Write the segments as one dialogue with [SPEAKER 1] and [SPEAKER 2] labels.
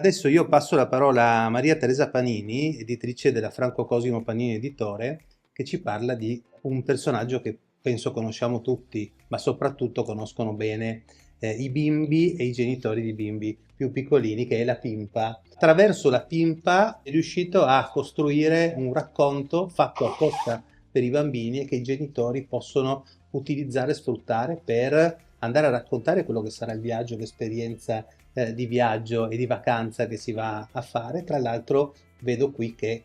[SPEAKER 1] Adesso io passo la parola a Maria Teresa Panini, editrice della Franco Cosimo Panini Editore, che ci parla di un personaggio che penso conosciamo tutti, ma soprattutto conoscono bene i bimbi e i genitori di bimbi più piccolini, che è la Pimpa. Attraverso la Pimpa è riuscito a costruire un racconto fatto apposta per i bambini e che i genitori possono utilizzare e sfruttare per andare a raccontare quello che sarà il viaggio, l'esperienza di viaggio e di vacanza che si va a fare. Tra l'altro vedo qui che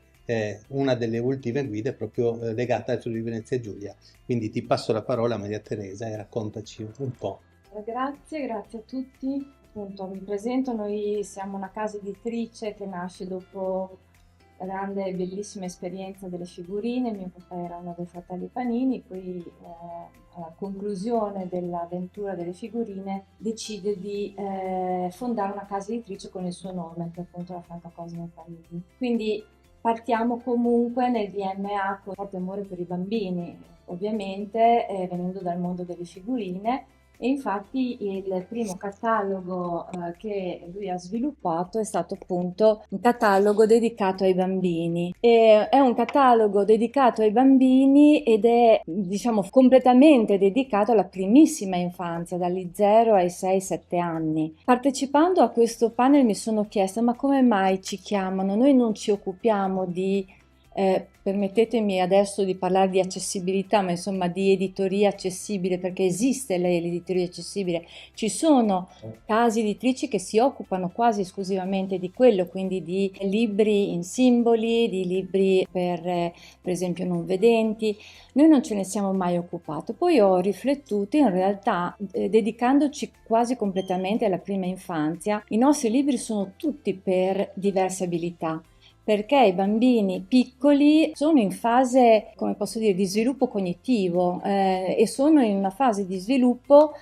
[SPEAKER 1] una delle ultime guide è proprio legata al Friuli Venezia Giulia. Quindi ti passo la parola Maria Teresa e raccontaci un po'.
[SPEAKER 2] Grazie a tutti. Appunto, mi presento, noi siamo una casa editrice che nasce dopo la grande e bellissima esperienza delle figurine. Mio papà era uno dei fratelli Panini, poi alla conclusione dell'avventura delle figurine decide di fondare una casa editrice con il suo nome, che è appunto la Franca Cosimo Panini. Quindi partiamo comunque nel DNA con forte amore per i bambini, ovviamente venendo dal mondo delle figurine. E infatti il primo catalogo che lui ha sviluppato è stato appunto un catalogo dedicato ai bambini. È un catalogo dedicato ai bambini ed è, diciamo, completamente dedicato alla primissima infanzia, dagli 0 ai 6-7 anni. Partecipando a questo panel mi sono chiesta: ma come mai ci chiamano? Noi non ci occupiamo di permettetemi adesso di parlare di accessibilità, ma insomma di editoria accessibile, perché esiste l'editoria accessibile. Ci sono case editrici che si occupano quasi esclusivamente di quello, quindi di libri in simboli, di libri per esempio non vedenti. Noi non ce ne siamo mai occupato. Poi ho riflettuto, in realtà, dedicandoci quasi completamente alla prima infanzia, i nostri libri sono tutti per diverse abilità, perché i bambini piccoli sono in fase, come posso dire, di sviluppo cognitivo e sono in una fase di sviluppo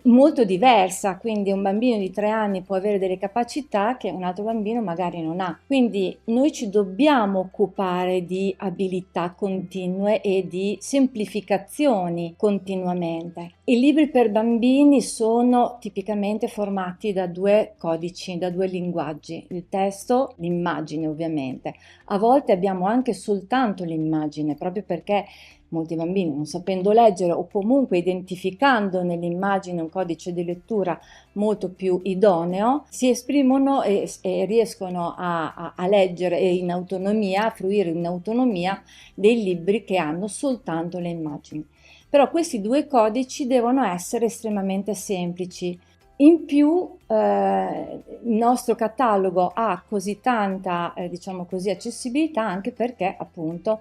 [SPEAKER 2] molto diversa. Quindi un bambino di 3 anni può avere delle capacità che un altro bambino magari non ha. Quindi noi ci dobbiamo occupare di abilità continue e di semplificazioni continuamente. I libri per bambini sono tipicamente formati da 2 codici, da 2 linguaggi: il testo, l'immagine ovviamente. A volte abbiamo anche soltanto l'immagine, proprio perché molti bambini, non sapendo leggere o comunque identificando nell'immagine un codice di lettura molto più idoneo, si esprimono e riescono a leggere in autonomia, a fruire in autonomia dei libri che hanno soltanto le immagini. Però questi 2 codici devono essere estremamente semplici. In più il nostro catalogo ha così tanta, diciamo così, accessibilità anche perché appunto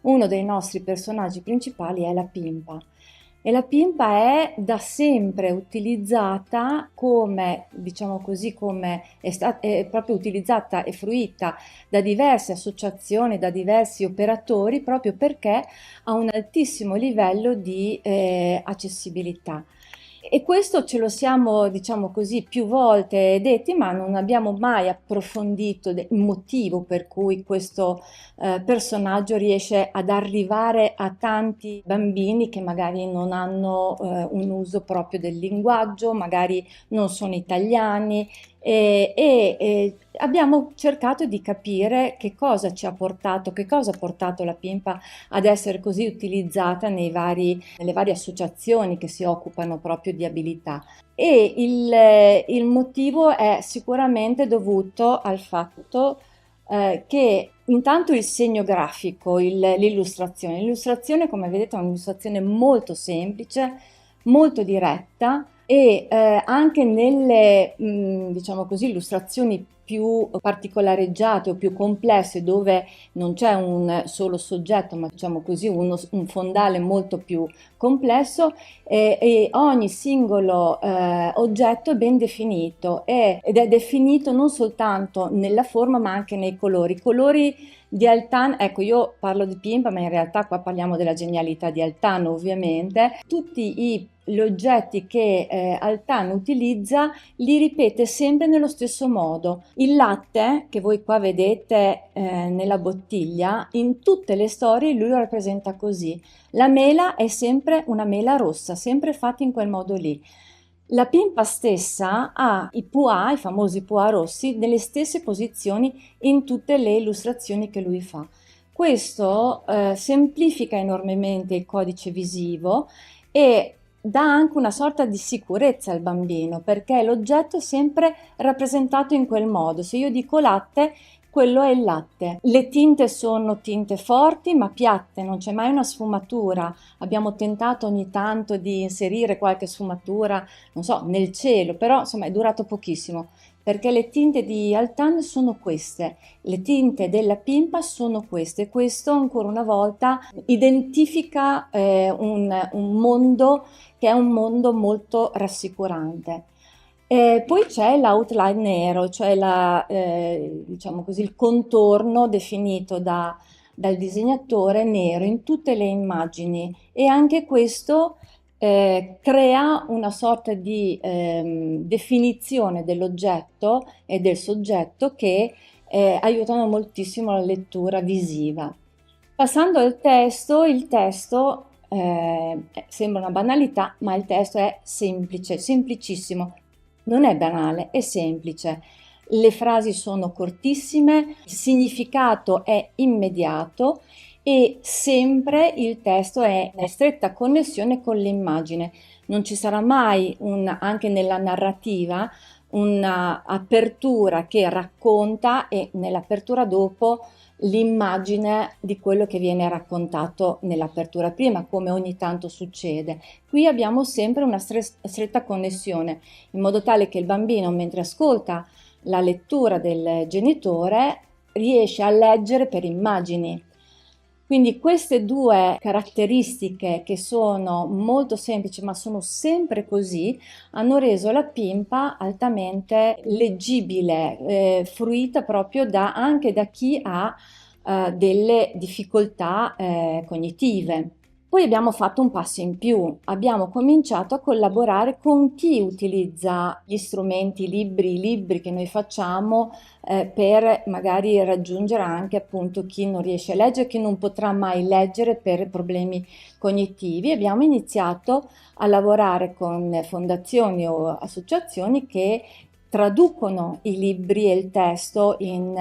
[SPEAKER 2] uno dei nostri personaggi principali è la Pimpa. E la Pimpa è da sempre utilizzata come, diciamo così, è proprio utilizzata e fruita da diverse associazioni, da diversi operatori, proprio perché ha un altissimo livello di accessibilità. E questo ce lo siamo, diciamo così, più volte detti, ma non abbiamo mai approfondito il motivo per cui questo personaggio riesce ad arrivare a tanti bambini che magari non hanno un uso proprio del linguaggio, magari non sono italiani. E abbiamo cercato di capire che cosa ci ha portato, che cosa ha portato la Pimpa ad essere così utilizzata nelle varie associazioni che si occupano proprio di abilità. E il motivo è sicuramente dovuto al fatto che intanto il segno grafico, l'illustrazione, come vedete, è un'illustrazione molto semplice, molto diretta, e anche nelle, diciamo così, illustrazioni più particolareggiate o più complesse, dove non c'è un solo soggetto, ma diciamo così un fondale molto più complesso, e ogni singolo oggetto è ben definito ed è definito non soltanto nella forma ma anche nei colori. I colori di Altan, ecco, io parlo di Pimpa, ma in realtà qua parliamo della genialità di Altan, ovviamente. Tutti gli oggetti che Altan utilizza li ripete sempre nello stesso modo. Il latte, che voi qua vedete nella bottiglia, in tutte le storie lui lo rappresenta così. La mela è sempre una mela rossa, sempre fatta in quel modo lì. La pimpa stessa ha i pois, i famosi pois rossi, nelle stesse posizioni in tutte le illustrazioni che lui fa. Questo semplifica enormemente il codice visivo e dà anche una sorta di sicurezza al bambino, perché l'oggetto è sempre rappresentato in quel modo. Se io dico latte, quello è il latte. Le tinte sono tinte forti ma piatte, non c'è mai una sfumatura. Abbiamo tentato ogni tanto di inserire qualche sfumatura, non so, nel cielo, però insomma è durato pochissimo, perché le tinte di Altan sono queste, le tinte della Pimpa sono queste. Questo ancora una volta identifica un mondo che è un mondo molto rassicurante. Poi c'è l'outline nero, cioè diciamo così, il contorno definito dal disegnatore nero in tutte le immagini, e anche questo crea una sorta di definizione dell'oggetto e del soggetto che aiutano moltissimo la lettura visiva. Passando al testo, il testo sembra una banalità, ma il testo è semplice, semplicissimo. Non è banale, è semplice. Le frasi sono cortissime, il significato è immediato e sempre il testo è in stretta connessione con l'immagine. Non ci sarà mai anche nella narrativa, un'apertura che racconta e nell'apertura dopo l'immagine di quello che viene raccontato nell'apertura prima, come ogni tanto succede. Qui abbiamo sempre una stretta connessione, in modo tale che il bambino, mentre ascolta la lettura del genitore, riesce a leggere per immagini. Quindi queste due caratteristiche, che sono molto semplici ma sono sempre così, hanno reso la Pimpa altamente leggibile, fruita proprio anche da chi ha delle difficoltà cognitive. Poi abbiamo fatto un passo in più, abbiamo cominciato a collaborare con chi utilizza gli strumenti, i libri che noi facciamo per magari raggiungere anche appunto chi non riesce a leggere, chi non potrà mai leggere per problemi cognitivi. Abbiamo iniziato a lavorare con fondazioni o associazioni che traducono i libri e il testo in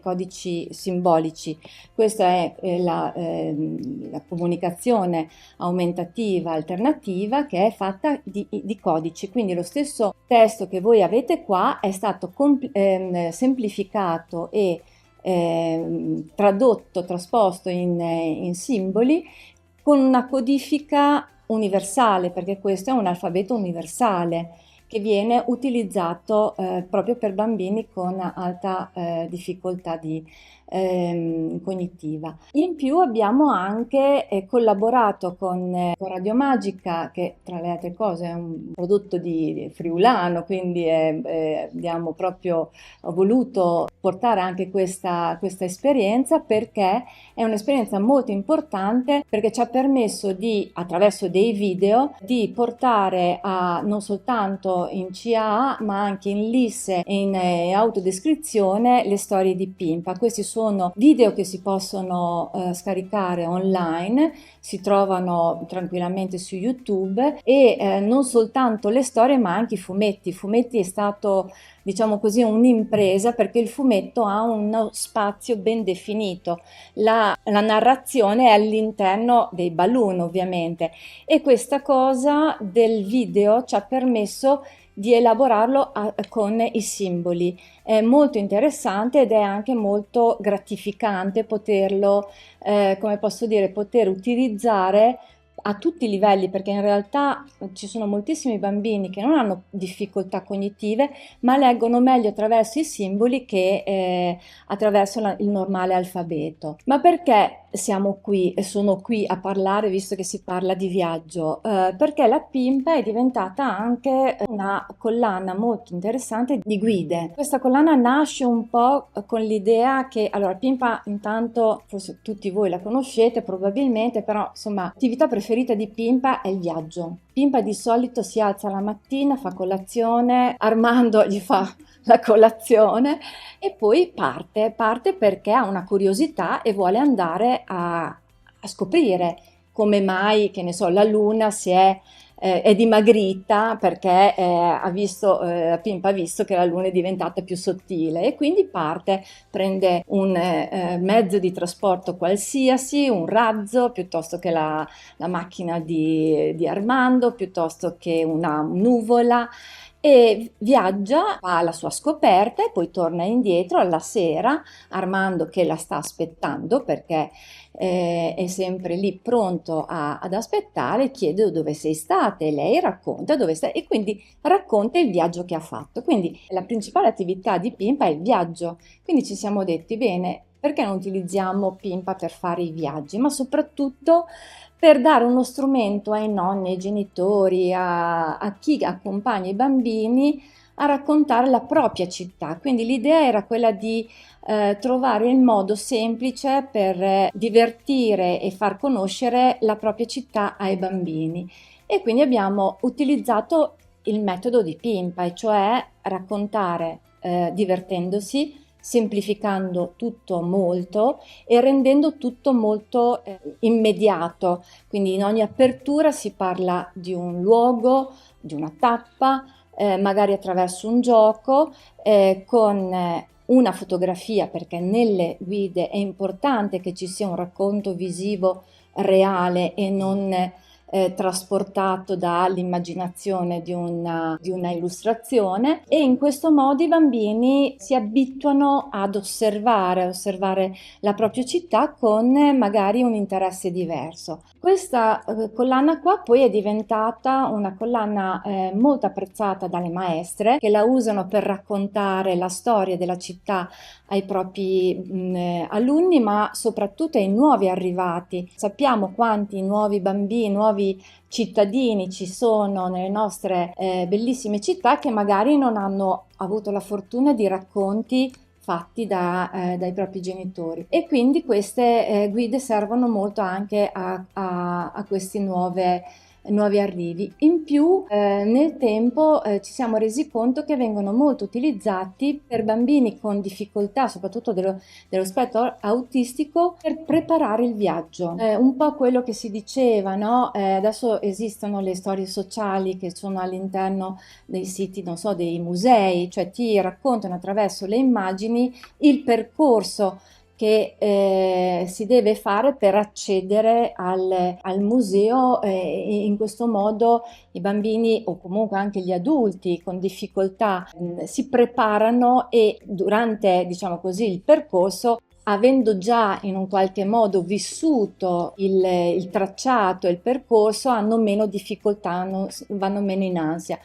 [SPEAKER 2] codici simbolici. Questa è la comunicazione aumentativa alternativa, che è fatta di codici, quindi lo stesso testo che voi avete qua è stato semplificato e tradotto, trasposto in simboli con una codifica universale, perché questo è un alfabeto universale che viene utilizzato proprio per bambini con alta difficoltà cognitiva. In più abbiamo anche collaborato con Radio Magica, che tra le altre cose è un prodotto di friulano, quindi abbiamo proprio voluto portare anche questa esperienza, perché è un'esperienza molto importante, perché ci ha permesso attraverso dei video, di portare non soltanto in CAA ma anche in LIS e in autodescrizione le storie di Pimpa. Questi sono video che si possono scaricare online, si trovano tranquillamente su YouTube, e non soltanto le storie ma anche i fumetti. I fumetti è stato, diciamo così, un'impresa, perché il fumetto ha uno spazio ben definito, la narrazione è all'interno dei balloon ovviamente, e questa cosa del video ci ha permesso di elaborarlo con i simboli. È molto interessante ed è anche molto gratificante poterlo, come posso dire, poter utilizzare a tutti i livelli, perché in realtà ci sono moltissimi bambini che non hanno difficoltà cognitive, ma leggono meglio attraverso i simboli che attraverso il normale alfabeto. Ma perché siamo qui e sono qui a parlare, visto che si parla di viaggio? Perché la Pimpa è diventata anche una collana molto interessante di guide. Questa collana nasce un po' con l'idea che, allora, Pimpa, intanto forse tutti voi la conoscete probabilmente, però insomma l'attività preferita di Pimpa è il viaggio. Pimpa di solito si alza la mattina, fa colazione, Armando gli fa la colazione e poi parte perché ha una curiosità e vuole andare a scoprire come mai, che ne so, la Luna si è è dimagrita perché Pimpa ha visto che la luna è diventata più sottile e quindi parte, prende un mezzo di trasporto qualsiasi, un razzo piuttosto che la macchina di Armando, piuttosto che una nuvola e viaggia, fa la sua scoperta e poi torna indietro alla sera, Armando che la sta aspettando perché è sempre lì pronto ad aspettare, chiede dove sei stata e lei racconta dove stai e quindi racconta il viaggio che ha fatto. Quindi la principale attività di Pimpa è il viaggio. Quindi ci siamo detti, bene, perché non utilizziamo Pimpa per fare i viaggi, ma soprattutto per dare uno strumento ai nonni, ai genitori, a chi accompagna i bambini a raccontare la propria città. Quindi l'idea era quella di trovare il modo semplice per divertire e far conoscere la propria città ai bambini. E quindi abbiamo utilizzato il metodo di Pimpa, e cioè raccontare divertendosi, semplificando tutto molto e rendendo tutto molto immediato. Quindi in ogni apertura si parla di un luogo, di una tappa, magari attraverso un gioco, con una fotografia, perché nelle guide è importante che ci sia un racconto visivo reale e non trasportato dall'immaginazione di una illustrazione e in questo modo i bambini si abituano ad osservare la propria città con magari un interesse diverso. Questa collana qua poi è diventata una collana molto apprezzata dalle maestre che la usano per raccontare la storia della città ai propri alunni, ma soprattutto ai nuovi arrivati. Sappiamo quanti nuovi bambini, nuovi cittadini ci sono nelle nostre bellissime città che magari non hanno avuto la fortuna di racconti fatti dai propri genitori e quindi queste guide servono molto anche a questi nuovi arrivi. In più, nel tempo ci siamo resi conto che vengono molto utilizzati per bambini con difficoltà, soprattutto dello spettro autistico, per preparare il viaggio. Un po' quello che si diceva, no? Adesso esistono le storie sociali che sono all'interno dei siti, non so, dei musei, cioè ti raccontano attraverso le immagini il percorso che si deve fare per accedere al museo e in questo modo i bambini o comunque anche gli adulti con difficoltà si preparano e durante, diciamo così, il percorso avendo già in un qualche modo vissuto il tracciato e il percorso, hanno meno difficoltà, vanno meno in ansia.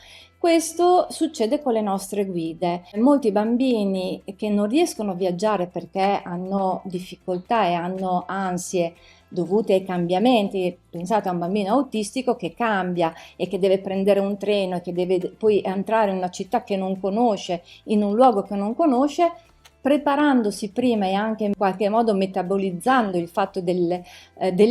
[SPEAKER 2] Questo succede con le nostre guide. Molti bambini che non riescono a viaggiare perché hanno difficoltà e hanno ansie dovute ai cambiamenti, pensate a un bambino autistico che cambia e che deve prendere un treno e che deve poi entrare in una città che non conosce, in un luogo che non conosce, preparandosi prima e anche in qualche modo metabolizzando il fatto del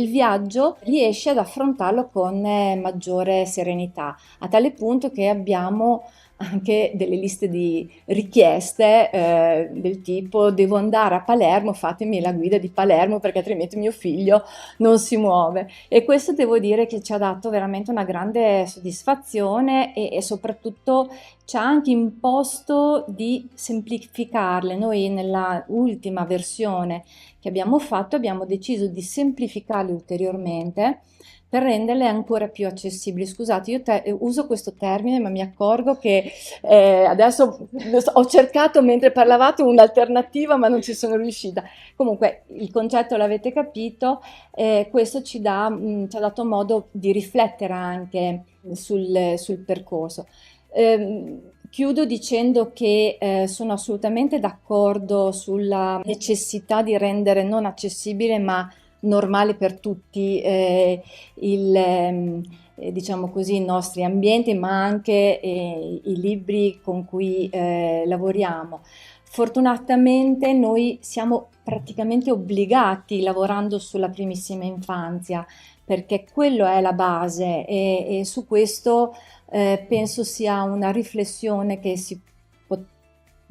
[SPEAKER 2] viaggio, riesce ad affrontarlo con maggiore serenità, a tale punto che abbiamo anche delle liste di richieste del tipo devo andare a Palermo, fatemi la guida di Palermo perché altrimenti mio figlio non si muove. E questo devo dire che ci ha dato veramente una grande soddisfazione e soprattutto ci ha anche imposto di semplificarle. Noi nella ultima versione che abbiamo fatto abbiamo deciso di semplificarle ulteriormente per renderle ancora più accessibili. Scusate, io uso questo termine, ma mi accorgo che adesso ho cercato mentre parlavate un'alternativa, ma non ci sono riuscita. Comunque il concetto l'avete capito, questo ci ha dato modo di riflettere anche sul percorso. Chiudo dicendo che sono assolutamente d'accordo sulla necessità di rendere non accessibile ma normale per tutti diciamo così, i nostri ambienti, ma anche i libri con cui lavoriamo. Fortunatamente noi siamo praticamente obbligati lavorando sulla primissima infanzia, perché quello è la base e su questo penso sia una riflessione che si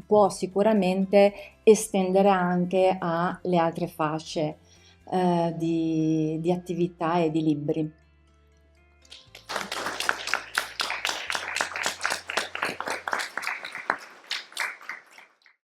[SPEAKER 2] può sicuramente estendere anche alle altre fasce di attività e di libri.